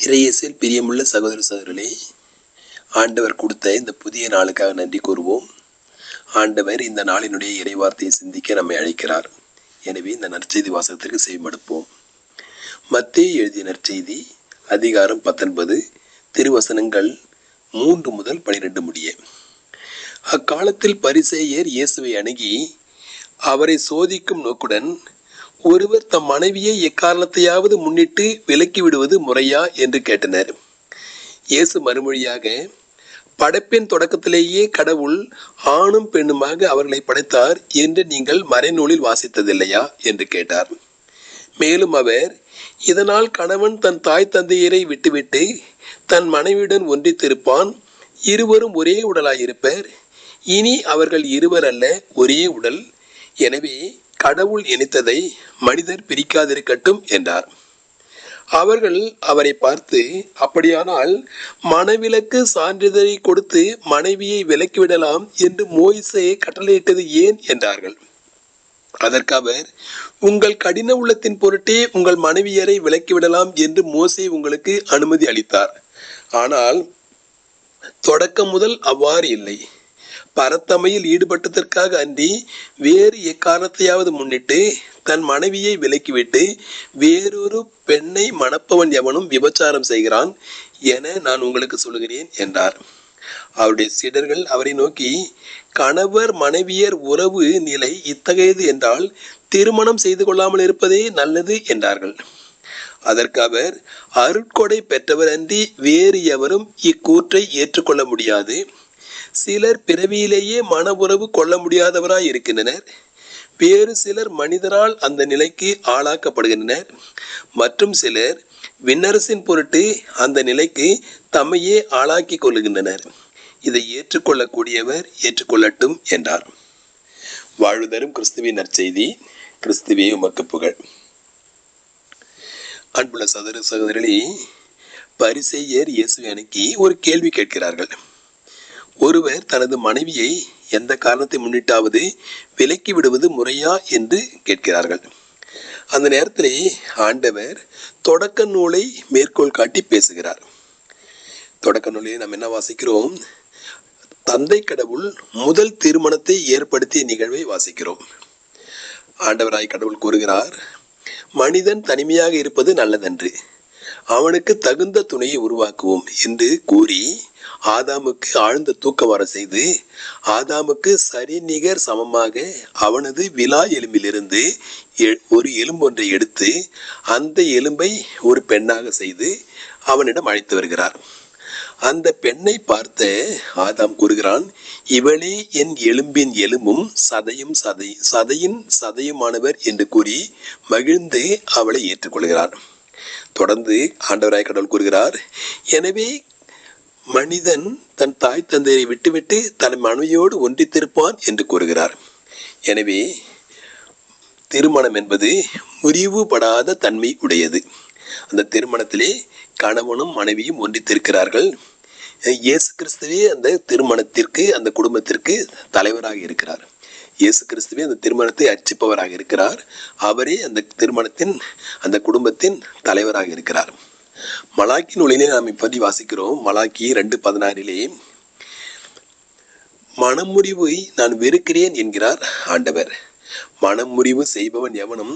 இறையேசுவில் பிரியமுள்ள சகோதர சகோதரர்களே, ஆண்டவர் கொடுத்த இந்த புதிய நாளுக்காக நன்றி கூறுவோம். ஆண்டவர் இந்த நாளினுடைய இறைவார்த்தையை சிந்திக்க நம்மை அழைக்கிறார். எனவே இந்த நற்செய்தி வாசகத்திற்கு செவிமடுப்போம். மத்தேயு எழுதிய நற்செய்தி அதிகாரம் 19, திருவசனங்கள் 3 முதல் 12 முடிய. அக்காலத்தில் பரிசேயர் இயேசுவை அணுகி அவரை சோதிக்கும் நோக்குடன், ஒருவர் தம் மனைவியை எக்காரணத்தையாவது முன்னிட்டு விலக்கி விடுவது முறையா என்று கேட்டனர். இயேசு மறுமொழியாக, படைப்பின் தொடக்கத்திலேயே கடவுள் ஆணும் பெண்ணுமாக அவர்களை படைத்தார் என்று நீங்கள் மறைநூலில் வாசித்ததில்லையா என்று கேட்டார். மேலும் அவர், இதனால் கணவன் தன் தாய் தந்தையரை விட்டுவிட்டு தன் மனைவியுடன் ஒன்றித்திருப்பான், இருவரும் ஒரே உடலாயிருப்பர், இனி அவர்கள் இருவர் அல்ல, ஒரே உடல், எனவே கடவுள் இணைத்ததை மனிதர் பிரிக்காதிருக்கட்டும் என்றார். அவர்கள் அவரை பார்த்து, அப்படியானால் மணவிலக்கு சான்றிதழை கொடுத்து மனைவியை விலக்கிவிடலாம் என்று மோசே கட்டளையிட்டது ஏன் என்றார்கள். அதற்கு அவர், உங்கள் கடின உள்ளத்தின் பொருட்டே உங்கள் மனைவியரை விலக்கிவிடலாம் என்று மோசே உங்களுக்கு அனுமதி அளித்தார். ஆனால் தொடக்கம் முதல் அவ்வாறு இல்லை. பரத்தமையில் ஈடுபட்டதற்காக அன்றி வேறு எக்காரணத்தையாவது முன்னிட்டு தன் மனைவியை விலக்கிவிட்டு வேறொரு பெண்ணை மணப்பவன் எவனும் விபச்சாரம் செய்கிறான் என நான் உங்களுக்கு சொல்கிறேன் என்றார். அவருடைய சீடர்கள் அவரை நோக்கி, கணவர் மனைவியர் உறவு நிலை இத்தகையது என்றால் திருமணம் செய்து கொள்ளாமல் இருப்பதே நல்லது என்றார்கள். அதற்கு அவர், அருட்கொடை பெற்றவர் அன்றி வேறு எவரும் இக்கூற்றை ஏற்றுக்கொள்ள முடியாது. சிலர் பிறவியிலேயே மன உறவு கொள்ள முடியாதவராய் இருக்கின்றனர். வேறு சிலர் மனிதரால் அந்த நிலைக்கு ஆளாக்கப்படுகின்றனர். மற்றும் சிலர் விண்ணரசின் பொருட்டு அந்த நிலைக்கு தம்மையே ஆளாக்கி கொள்ளுகின்றனர். இதை ஏற்றுக்கொள்ளக்கூடியவர் ஏற்றுக்கொள்ளட்டும் என்றார். வாழ்வு தரும் கிறிஸ்துவின் நற்செய்தி. கிறிஸ்துவே உமக்கு புகழ். அன்புள்ள சகோதர சகோதரர்களே, பரிசேயர் இயேசுவை அணுகி ஒரு கேள்வி கேட்கிறார்கள். ஒருவர் தனது மனைவியை எந்த காரணத்தை முன்னிட்டாவது விலக்கி விடுவது முறையா என்று கேட்கிறார்கள். அந்த நேரத்திலே ஆண்டவர் தொடக்க நூலை மேற்கோள் காட்டி பேசுகிறார். தொடக்க நூலில் நாம் என்ன வாசிக்கிறோம்? தந்தை கடவுள் முதல் திருமணத்தை ஏற்படுத்திய நிகழ்வை வாசிக்கிறோம். ஆண்டவராய் கடவுள் கூறுகிறார், மனிதன் தனிமையாக இருப்பது நல்லதன்று, அவனுக்கு தகுந்த துணையை உருவாக்குவோம் என்று கூறி ஆதாமுக்கு ஆழ்ந்த தூக்கம் வர செய்து, ஆதாமுக்கு சரிநிகர் சமமாக அவனது விலா எலும்பிலிருந்து ஒரு எலும்பொன்றை எடுத்து அந்த எலும்பை ஒரு பெண்ணாக செய்து அவனிடம் அழைத்து வருகிறார். அந்த பெண்ணை பார்த்த ஆதாம் கூறுகிறான், இவளே என் எலும்பின் எலும்பும் சதையும் சதையின் சதையுமானவர் என்று கூறி மகிழ்ந்து அவளை ஏற்றுக்கொள்கிறார். தொடர்ந்து ஆண்டவராய் கடவுள் கூறுகிறார், எனவே மனிதன் தன் தாய் தந்தையை விட்டுவிட்டு தன் மனைவியோடு ஒன்றித்திருப்பான் என்று கூறுகிறார். எனவே திருமணம் என்பது முறிவுபடாத தன்மை உடையது. அந்த திருமணத்திலே கணவனும் மனைவியும் ஒன்றித்திருக்கிறார்கள். இயேசு கிறிஸ்துவே அந்த திருமணத்திற்கு, அந்த குடும்பத்திற்கு தலைவராக இருக்கிறார். இயேசு கிறிஸ்துவே அந்த திருமணத்தை அர்ச்சிப்பவராக இருக்கிறார். அவரே அந்த திருமணத்தின், அந்த குடும்பத்தின் தலைவராக இருக்கிறார். மலாக்கி நூலிலே நாம் இப்படி வாசிக்கிறோம். மலாக்கி 2:16 மனமுறிவை நான் வெறுக்கிறேன் என்கிறார் ஆண்டவர். மனமுறிவு செய்பவன் எவனும்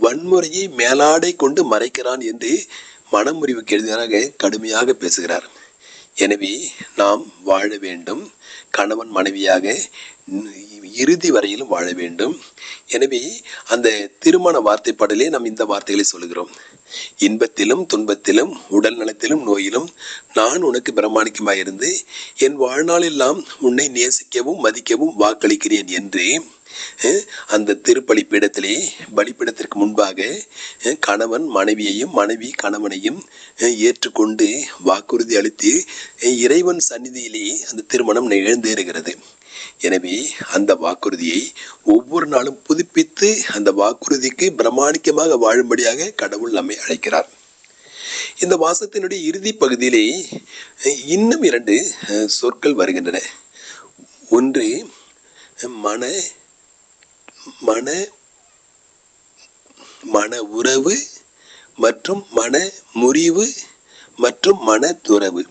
வன்முறையை மேலாடை கொண்டு மறைக்கிறான் என்று மனமுறிவுக்கு எதிராக கடுமையாக பேசுகிறார். எனவே நாம் வாழ வேண்டும், கணவன் மனைவியாக இறுதி வரையிலும் வாழ வேண்டும். எனவே அந்த திருமண வார்த்தைப்பாடலே நாம் இந்த வார்த்தைகளை சொல்லுகிறோம். இன்பத்திலும் துன்பத்திலும் உடல் நலத்திலும் நோயிலும் நான் உனக்கு பிரமாணிக்கமாயிருந்து என் வாழ்நாளெல்லாம் உன்னை நேசிக்கவும் மதிக்கவும் வாக்களிக்கிறேன் என்று அந்த திருப்பலி பீடத்திலே, பலிப்பீடத்திற்கு முன்பாக கணவன் மனைவியையும் மனைவி கணவனையும் ஏற்றுக்கொண்டு வாக்குறுதி அளித்து இறைவன் சந்நிதியிலே அந்த திருமணம் நிகழ்ந்தேறுகிறது. எனவே அந்த வாக்குறுதியை ஒவ்வொரு நாளும் புதுப்பித்து அந்த வாக்குறுதிக்கு பிரமாணிக்கமாக வாழும்படியாக கடவுள் நம்மை அழைக்கிறார். இந்த வாசத்தினுடைய இறுதி பகுதியிலே இன்னும் 2 சொற்கள் வருகின்றன. ஒன்று மன உறவு மற்றும் மன முறிவு மற்றும் மன துறவு.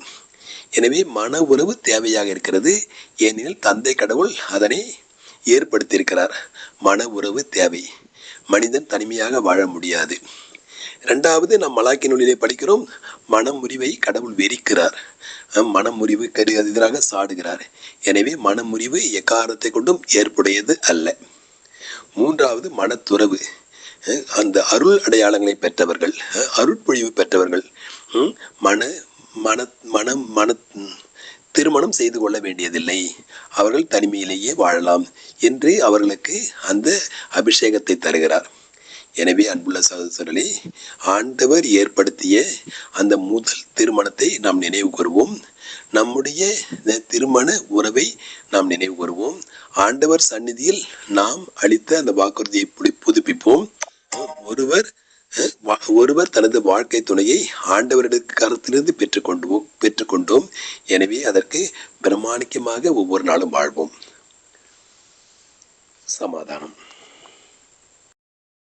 எனவே மன உறவு தேவையாக இருக்கிறது. ஏனெனில் தந்தை கடவுள் அதனை ஏற்படுத்தியிருக்கிறார். மன உறவு தேவை. மனிதன் தனிமையாக வாழ முடியாது. இரண்டாவது, நாம் மலாக்கி நூலிலே படிக்கிறோம், மனமுறிவை கடவுள் வெறுக்கிறார். மனமுறிவு எதிராக சாடுகிறார். எனவே மனமுறிவு எக்காரணத்தை கொண்டும் ஏற்புடையது அல்ல. மூன்றாவது, மனத்துறவு. அந்த அருள் அடையாளங்களை பெற்றவர்கள், அருட்பொழிவு பெற்றவர்கள் மன மன மன மன திருமணம் செய்து கொள்ள வேண்டியதில்லை, அவர்கள் தனிமையிலேயே வாழலாம் என்று அவர்களுக்கு அந்த அபிஷேகத்தை தருகிறார். எனவே அன்புள்ள சகோதரர்களே, ஆண்டவர் ஏற்படுத்திய அந்த முதல் திருமணத்தை நாம் நினைவு கூறுவோம். நம்முடைய திருமண உறவை நாம் நினைவு கூறுவோம். ஆண்டவர் சந்நிதியில் நாம் அளித்த அந்த வாக்குறுதியை புதுப்பிப்போம். ஒருவர் தனது வாழ்க்கை துணையை ஆண்டவரிடத்து கருத்திலிருந்து பெற்றுக்கொண்டோம். எனவே அதற்கு பிரமாணிக்கமாக ஒவ்வொரு நாளும் வாழ்வோம். சமாதானம்.